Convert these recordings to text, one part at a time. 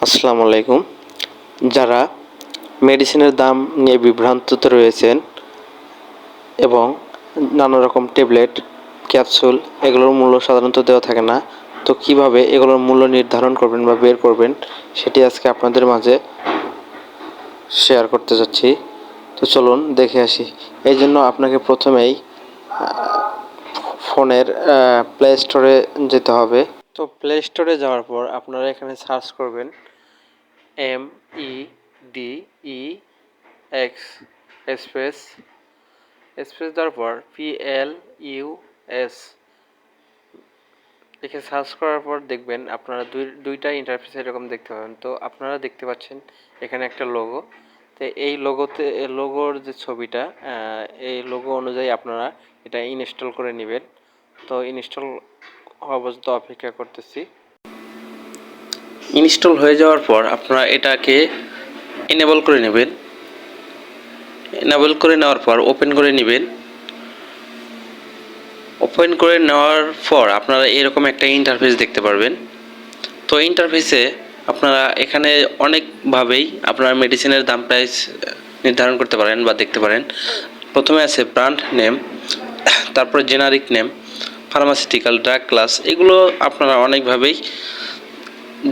আসসালামু আলাইকুম। যারা মেডিসিনের দাম নিয়ে বিভ্রান্ততে রয়েছেন এবং নানা রকম ট্যাবলেট, ক্যাপসুল এগুলোর মূল্য সাধারণত দেওয়া থাকে না, তো কিভাবে এগুলোর মূল্য নির্ধারণ করবেন বা বের করবেন সেটি আজকে আপনাদের মাঝে শেয়ার করতে যাচ্ছি। তো চলুন দেখে আসি। এই জন্য আপনাকে প্রথমেই ফোনের প্লে স্টোরে যেতে হবে। তো প্লে স্টোরে যাওয়ার পর আপনারা এখানে সার্চ করবেন MEDEX স্পেস দেওয়ার পর PLUS লিখে সার্চ করার পর দেখবেন আপনারা দুইটা ইন্টারফেস এরকম দেখতে পাবেন। তো আপনারা দেখতে পাচ্ছেন এখানে একটা লোগো। তো এই লোগোর যে ছবিটা, এই লোগো অনুযায়ী আপনারা এটা ইনস্টল করে নেবেন। তো ইনস্টল হওয়া পর্যন্ত অপেক্ষা করতেছি। ইনস্টল হয়ে যাওয়ার পর আপনারা এটাকে এনেবল করে নেবেন। এনেবল করে নেওয়ার পর ওপেন করে নেবেন। ওপেন করে নেওয়ার পর আপনারা এরকম একটা ইন্টারফেস দেখতে পারবেন। তো ইন্টারফেসে আপনারা এখানে অনেকভাবেই আপনারা মেডিসিনের দাম প্রাইস নির্ধারণ করতে পারেন বা দেখতে পারেন। প্রথমে আছে ব্র্যান্ড নেম, তারপরে generic name, pharmaceutical, drug class, এগুলো আপনারা অনেকভাবেই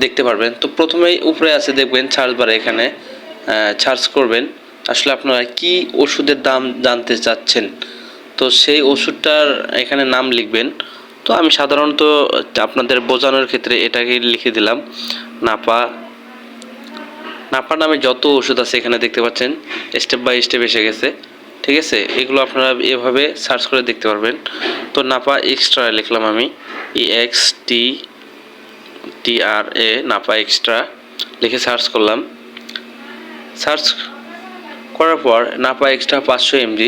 দেখতে পারবেন। তো প্রথমেই উপরে আছে দেখবেন সার্চ বারে, এখানে সার্চ করবেন আসলে আপনারা কি ওষুধের দাম জানতে চাচ্ছেন। তো সেই ওষুধটার এখানে নাম লিখবেন। তো আমি সাধারণত আপনাদের বোঝানোর ক্ষেত্রে এটাকে লিখে দিলাম নাপা নামে যত ওষুধ আছে এখানে দেখতে পাচ্ছেন স্টেপ বাই স্টেপ এসে গেছে। ঠিক আছে, এগুলো আপনারা এভাবে সার্চ করে দেখতে পারবেন। তো নাপা এক্সট্রা লিখলাম আমি, EXTRA নাপা এক্সট্রা লিখে সার্চ করলাম। সার্চ করার পর নাপা এক্সট্রা 500 mg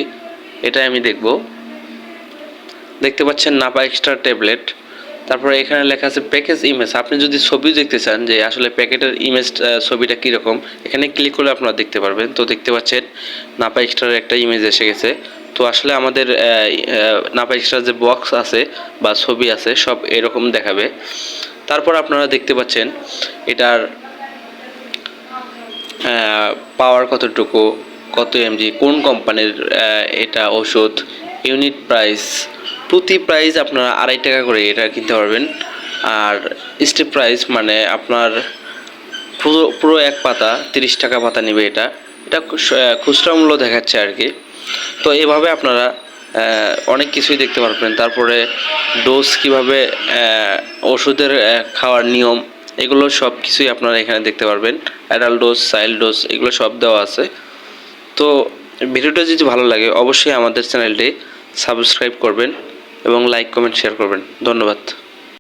এটা আমি দেখতে পাচ্ছেন নাপা এক্সট্রা ট্যাবলেট। তারপরে এখানে লেখা আছে প্যাকেজ ইমেজ। আপনি যদি ছবি দেখতে চান যে আসলে প্যাকেটের ইমেজ ছবিটা কীরকম, এখানে ক্লিক করলে আপনারা দেখতে পারবেন। তো দেখতে পাচ্ছেন নাপা এক্সট্রার একটা ইমেজ এসে গেছে। তো আসলে আমাদের নাপা এক্সট্রার যে বক্স আছে বা ছবি আছে সব এরকম দেখাবে। তারপর আপনারা দেখতে পাচ্ছেন এটার পাওয়ার কতটুকু, কত এমজি, কোন কোম্পানির এটা ওষুধ, ইউনিট প্রাইস, প্রতি প্রাইস আপনারা 2.5 টাকা করে এটা কিনতে পারবেন। আর স্টেপ প্রাইস মানে আপনার পুরো এক পাতা 30 টাকা পাতা নেবে। এটা খুচরা মূল্য দেখাচ্ছে আর কি। তো এভাবে আপনারা অনেক কিছুই দেখতে পারবেন। তারপরে ডোজ কিভাবে, ওষুধের খাওয়ার নিয়ম, এগুলো সব কিছুই আপনারা এখানে দেখতে পারবেন। অ্যাডাল্ট ডোজ, চাইল্ড ডোজ এগুলো সব দেওয়া আছে। তো ভিডিওটা যদি ভালো লাগে অবশ্যই আমাদের চ্যানেলটি সাবস্ক্রাইব করবেন এবং লাইক, কমেন্ট, শেয়ার করবেন। ধন্যবাদ।